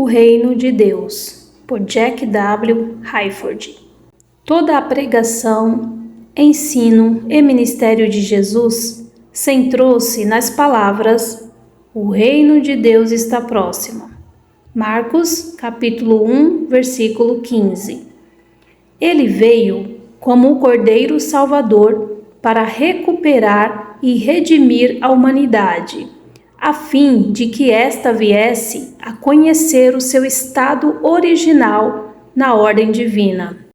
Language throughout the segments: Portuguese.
O Reino de Deus, por Jack W. Hayford. Toda a pregação, ensino e ministério de Jesus centrou-se nas palavras: o Reino de Deus está próximo. Marcos, capítulo 1, versículo 15. Ele veio como o Cordeiro Salvador para recuperar e redimir a humanidade, a fim de que esta viesse a conhecer o seu estado original na ordem divina.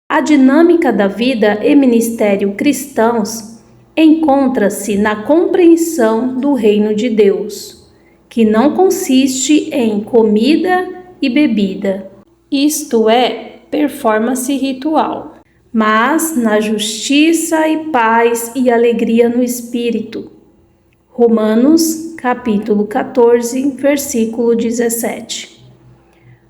A dinâmica da vida e ministério cristãos encontra-se na compreensão do reino de Deus, que não consiste em comida e bebida, isto é, performance ritual, mas na justiça e paz e alegria no Espírito. Romanos, capítulo 14, versículo 17.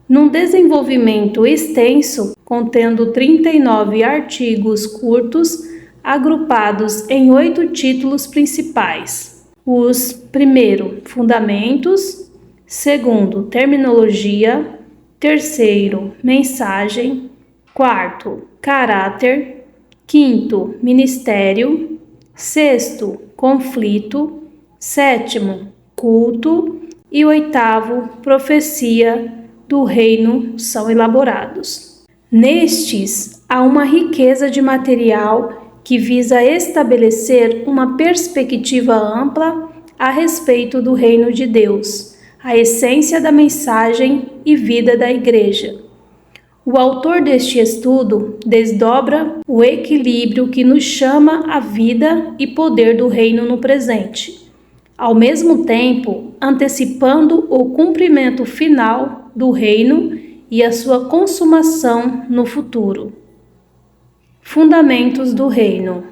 Num desenvolvimento extenso, contendo 39 artigos curtos, agrupados em 8 títulos principais. Os primeiro, fundamentos, segundo, terminologia, terceiro, mensagem, quarto, caráter, quinto, ministério, sexto, conflito, sétimo, culto e oitavo, profecia do reino são elaborados. Nestes, há uma riqueza de material que visa estabelecer uma perspectiva ampla a respeito do reino de Deus, a essência da mensagem e vida da Igreja. O autor deste estudo desdobra o equilíbrio que nos chama a vida e poder do reino no presente, ao mesmo tempo antecipando o cumprimento final do reino e a sua consumação no futuro. Fundamentos do reino.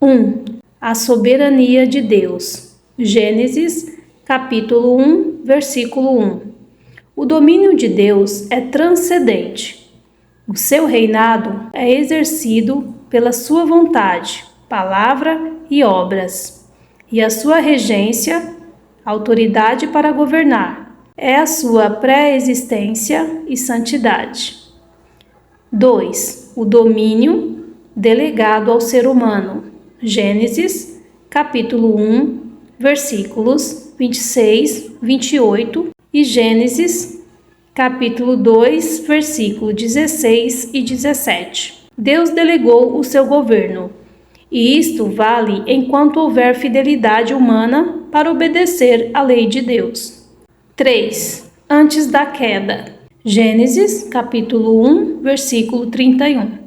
1. A soberania de Deus. Gênesis, capítulo 1, versículo 1. O domínio de Deus é transcendente. O seu reinado é exercido pela sua vontade, palavra e obras. E a sua regência, autoridade para governar, é a sua pré-existência e santidade. 2. O domínio delegado ao ser humano. Gênesis, capítulo 1, versículos 26, 28 e Gênesis, capítulo 2, versículo 16 e 17. Deus delegou o seu governo, e isto vale enquanto houver fidelidade humana para obedecer à lei de Deus. 3. Antes da queda. Gênesis, capítulo 1, versículo 31.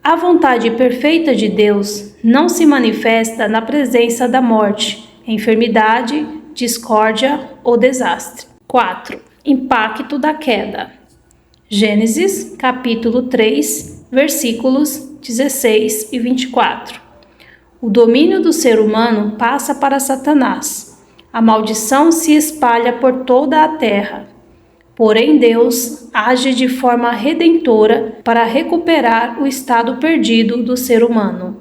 A vontade perfeita de Deus não se manifesta na presença da morte, enfermidade, discórdia ou desastre. 4. Impacto da queda. Gênesis, capítulo 3, versículos 16 e 24. O domínio do ser humano passa para Satanás. A maldição se espalha por toda a terra. Porém, Deus age de forma redentora para recuperar o estado perdido do ser humano.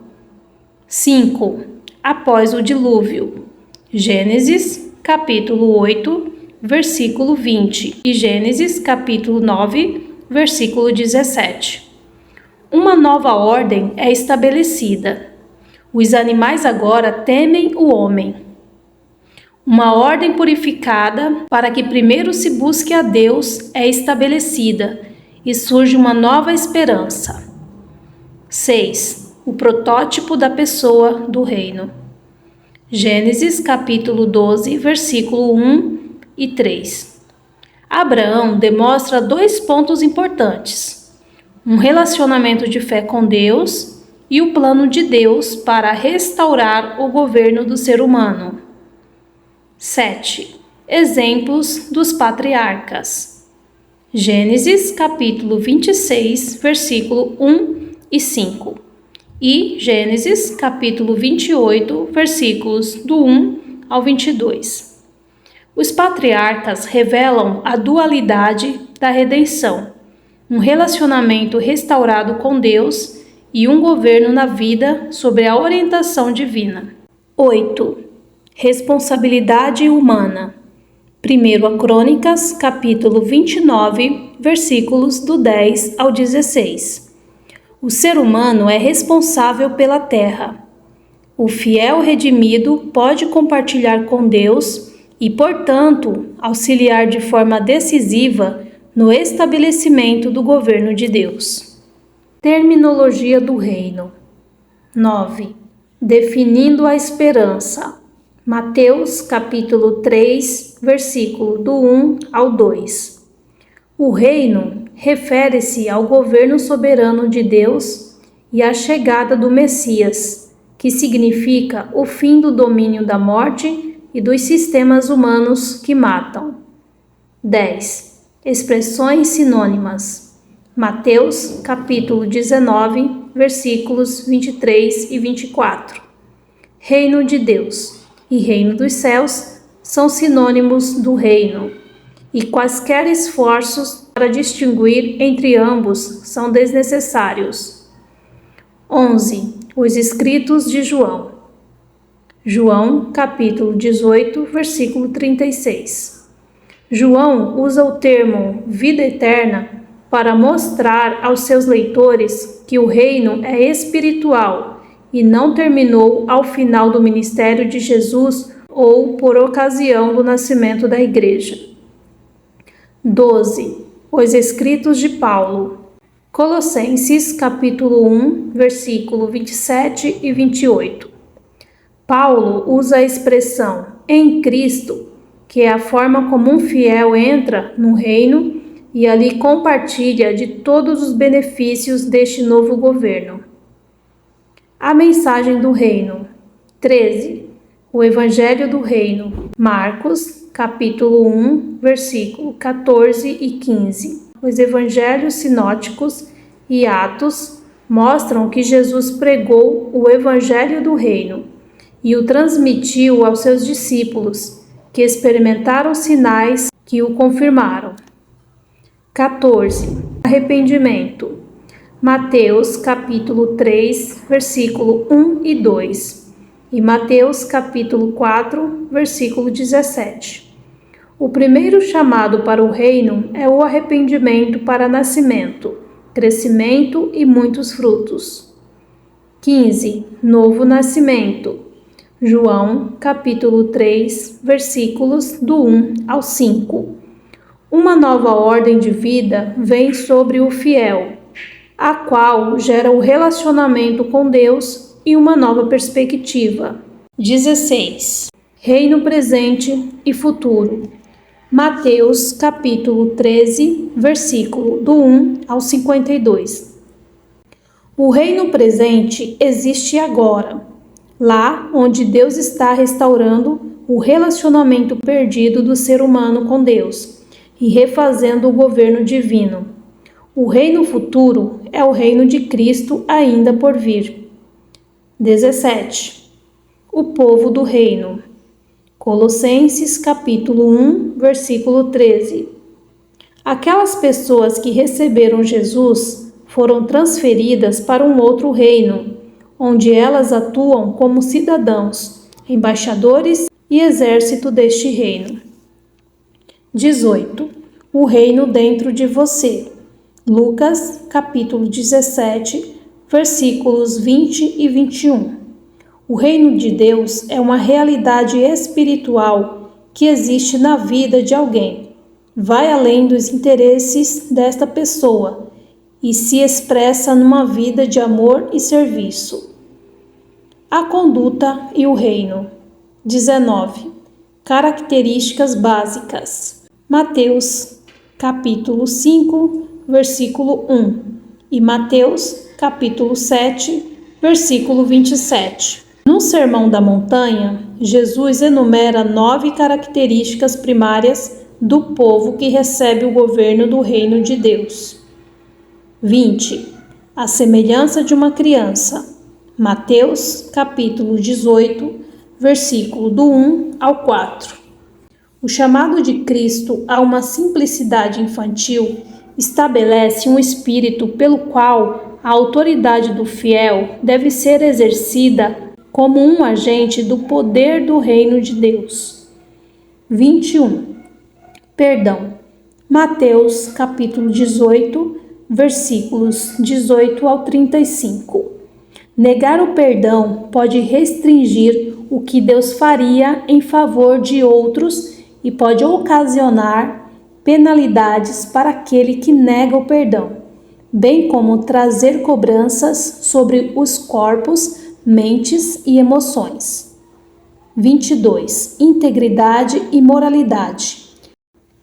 5. Após o dilúvio. Gênesis, capítulo 8, versículo 20 e Gênesis, capítulo 9, versículo 17. Uma nova ordem é estabelecida. Os animais agora temem o homem. Uma ordem purificada para que primeiro se busque a Deus é estabelecida e surge uma nova esperança. 6. O protótipo da pessoa do reino. Gênesis capítulo 12, versículo 1 e 3. Abraão demonstra 2 pontos importantes: um relacionamento de fé com Deus e o plano de Deus para restaurar o governo do ser humano. 7. Exemplos dos patriarcas. Gênesis capítulo 26, versículo 1 e 5. E Gênesis capítulo 28, versículos do 1 ao 22. Os patriarcas revelam a dualidade da redenção, um relacionamento restaurado com Deus e um governo na vida sob a orientação divina. 8. Responsabilidade humana. 1 Crônicas, capítulo 29, versículos do 10 ao 16. O ser humano é responsável pela terra. O fiel redimido pode compartilhar com Deus e, portanto, auxiliar de forma decisiva no estabelecimento do governo de Deus. Terminologia do reino. 9. Definindo a esperança. Mateus, capítulo 3, versículo do 1 ao 2. O reino refere-se ao governo soberano de Deus e à chegada do Messias, que significa o fim do domínio da morte e dos sistemas humanos que matam. 10. Expressões sinônimas. Mateus, capítulo 19, versículos 23 e 24. Reino de Deus e reino dos céus são sinônimos do reino, e quaisquer esforços para distinguir entre ambos são desnecessários. 11. Os escritos de João. João, capítulo 18, versículo 36. João usa o termo vida eterna para mostrar aos seus leitores que o reino é espiritual e não terminou ao final do ministério de Jesus ou por ocasião do nascimento da igreja. 12. Os escritos de Paulo. Colossenses, capítulo 1, versículo 27 e 28. Paulo usa a expressão em Cristo, que é a forma como um fiel entra no reino e ali compartilha de todos os benefícios deste novo governo. A mensagem do reino. 13. O evangelho do reino. Marcos, capítulo 1, versículo 14 e 15. Os evangelhos sinóticos e Atos mostram que Jesus pregou o evangelho do reino e o transmitiu aos seus discípulos, que experimentaram sinais que o confirmaram. 14. Arrependimento. Mateus, capítulo 3, versículo 1 e 2, e Mateus, capítulo 4, versículo 17. O primeiro chamado para o reino é o arrependimento para nascimento, crescimento e muitos frutos. 15. Novo nascimento. João, capítulo 3, versículos do 1 ao 5. Uma nova ordem de vida vem sobre o fiel, a qual gera o relacionamento com Deus e uma nova perspectiva. 16. Reino presente e futuro. Mateus, capítulo 13, versículo do 1 ao 52. O reino presente existe agora, lá onde Deus está restaurando o relacionamento perdido do ser humano com Deus e refazendo o governo divino. O reino futuro é o reino de Cristo ainda por vir. 17. O povo do reino. Colossenses, capítulo 1, versículo 13. Aquelas pessoas que receberam Jesus foram transferidas para um outro reino, onde elas atuam como cidadãos, embaixadores e exército deste reino. 18. O reino dentro de você. Lucas, capítulo 17, versículos 20 e 21. O reino de Deus é uma realidade espiritual que existe na vida de alguém. Vai além dos interesses desta pessoa e se expressa numa vida de amor e serviço. A conduta e o reino. 19. Características básicas. Mateus, capítulo 5, versículo 1 e Mateus, capítulo 7, versículo 27. No Sermão da Montanha, Jesus enumera 9 características primárias do povo que recebe o governo do reino de Deus. 20. A semelhança de uma criança. Mateus, capítulo 18, versículo do 1 ao 4. O chamado de Cristo a uma simplicidade infantil estabelece um espírito pelo qual a autoridade do fiel deve ser exercida como um agente do poder do reino de Deus. 21. Perdão. Mateus, capítulo 18, versículos 18 ao 35. Negar o perdão pode restringir o que Deus faria em favor de outros e pode ocasionar penalidades para aquele que nega o perdão, bem como trazer cobranças sobre os corpos, mentes e emoções. 22. Integridade e moralidade.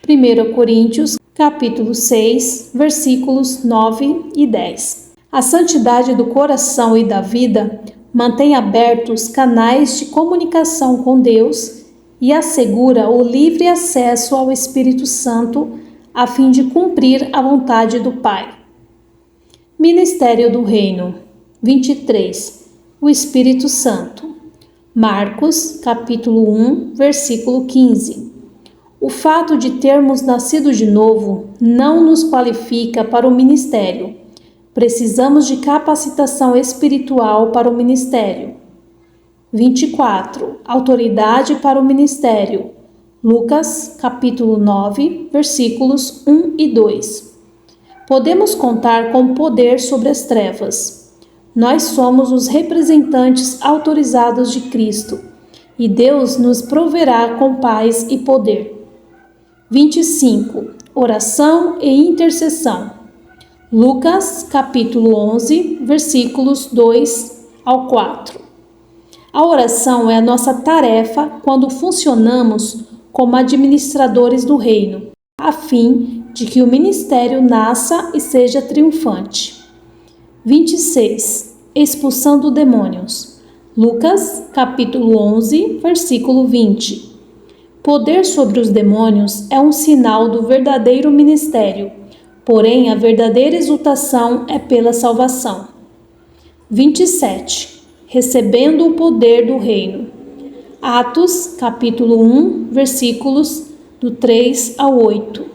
1 Coríntios, capítulo 6, versículos 9 e 10. A santidade do coração e da vida mantém abertos canais de comunicação com Deus e assegura o livre acesso ao Espírito Santo a fim de cumprir a vontade do Pai. Ministério do Reino. 23. O Espírito Santo. Marcos, capítulo 1, versículo 15. O fato de termos nascido de novo não nos qualifica para o ministério. Precisamos de capacitação espiritual para o ministério. 24. Autoridade para o ministério. Lucas, capítulo 9, versículos 1 e 2. Podemos contar com poder sobre as trevas. Nós somos os representantes autorizados de Cristo, e Deus nos proverá com paz e poder. 25. Oração e intercessão. Lucas, capítulo 11, versículos 2 ao 4. A oração é a nossa tarefa quando funcionamos como administradores do reino, a fim de que o ministério nasça e seja triunfante. 26. Expulsando demônios. Lucas, capítulo 11, versículo 20. Poder sobre os demônios é um sinal do verdadeiro ministério, porém a verdadeira exultação é pela salvação. 27. Recebendo o poder do reino. Atos, capítulo 1, versículos do 3 ao 8.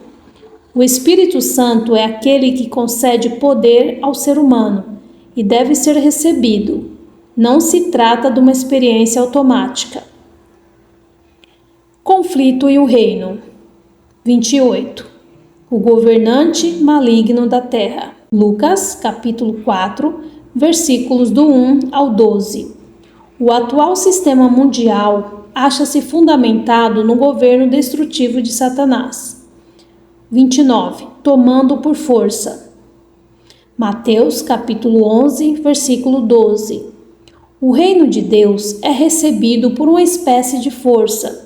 O Espírito Santo é aquele que concede poder ao ser humano e deve ser recebido. Não se trata de uma experiência automática. Conflito e o reino. 28. O governante maligno da terra. Lucas, capítulo 4, versículos do 1 ao 12. O atual sistema mundial acha-se fundamentado no governo destrutivo de Satanás. 29. Tomando por força. Mateus, capítulo 11, versículo 12. O reino de Deus é recebido por uma espécie de força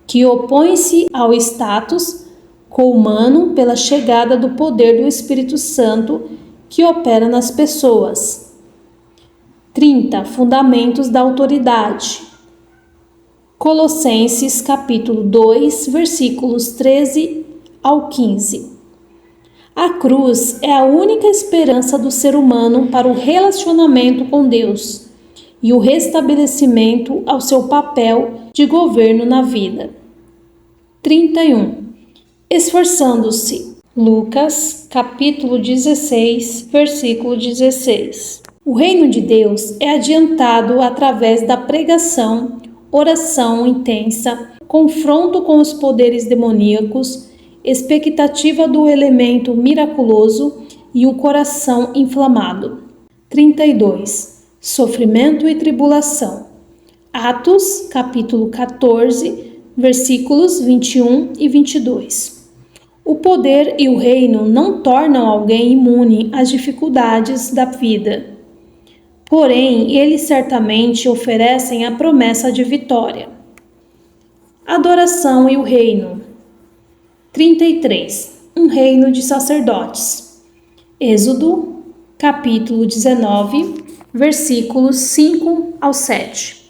que opõe-se ao status quo-humano pela chegada do poder do Espírito Santo que opera nas pessoas. 30. Fundamentos da autoridade. Colossenses, capítulo 2, versículos 13 ao 15. A cruz é a única esperança do ser humano para o relacionamento com Deus e o restabelecimento ao seu papel de governo na vida. 31. Esforçando-se. Lucas, capítulo 16, versículo 16. O reino de Deus é adiantado através da pregação, oração intensa, confronto com os poderes demoníacos, expectativa do elemento miraculoso e um coração inflamado. 32. Sofrimento e tribulação. Atos, capítulo 14, versículos 21 e 22. O poder e o reino não tornam alguém imune às dificuldades da vida. Porém, eles certamente oferecem a promessa de vitória. Adoração e o reino. 33. Um reino de sacerdotes. Êxodo, capítulo 19, versículos 5 ao 7.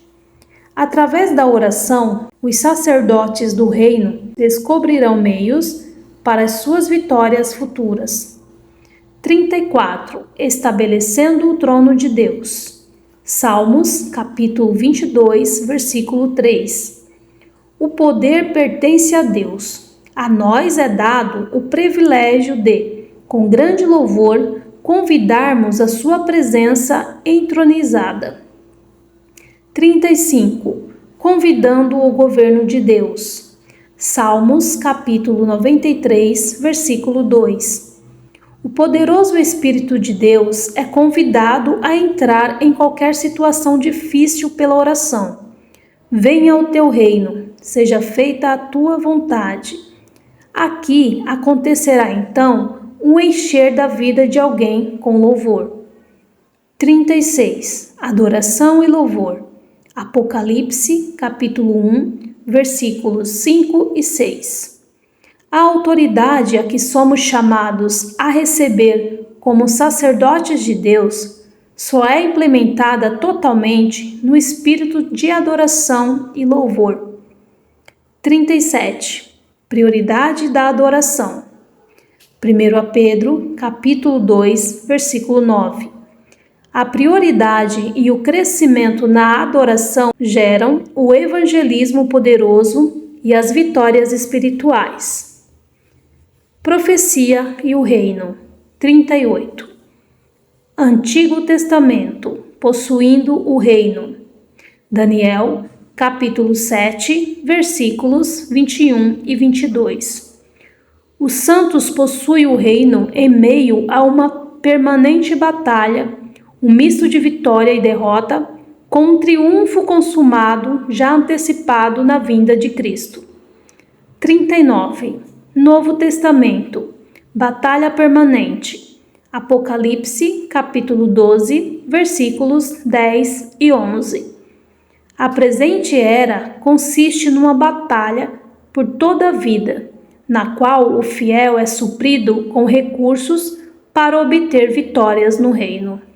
Através da oração, os sacerdotes do reino descobrirão meios para as suas vitórias futuras. 34. Estabelecendo o trono de Deus. Salmos, capítulo 22, versículo 3. O poder pertence a Deus. A nós é dado o privilégio de, com grande louvor, convidarmos a sua presença entronizada. 35. Convidando o governo de Deus. Salmos, capítulo 93, versículo 2. O poderoso Espírito de Deus é convidado a entrar em qualquer situação difícil pela oração. Venha o teu reino, seja feita a tua vontade. Aqui acontecerá então um encher da vida de alguém com louvor. 36. Adoração e louvor. Apocalipse, capítulo 1, versículos 5 e 6. A autoridade a que somos chamados a receber como sacerdotes de Deus só é implementada totalmente no espírito de adoração e louvor. 37. Prioridade da adoração. 1 Pedro, capítulo 2, versículo 9. A prioridade e o crescimento na adoração geram o evangelismo poderoso e as vitórias espirituais. Profecia e o reino. 38. Antigo Testamento, possuindo o reino. Daniel, capítulo 7, versículos 21 e 22. Os santos possuem o reino em meio a uma permanente batalha, um misto de vitória e derrota, com um triunfo consumado já antecipado na vinda de Cristo. 39. Novo Testamento, batalha permanente. Apocalipse, capítulo 12, versículos 10 e 11. A presente era consiste numa batalha por toda a vida, na qual o fiel é suprido com recursos para obter vitórias no reino.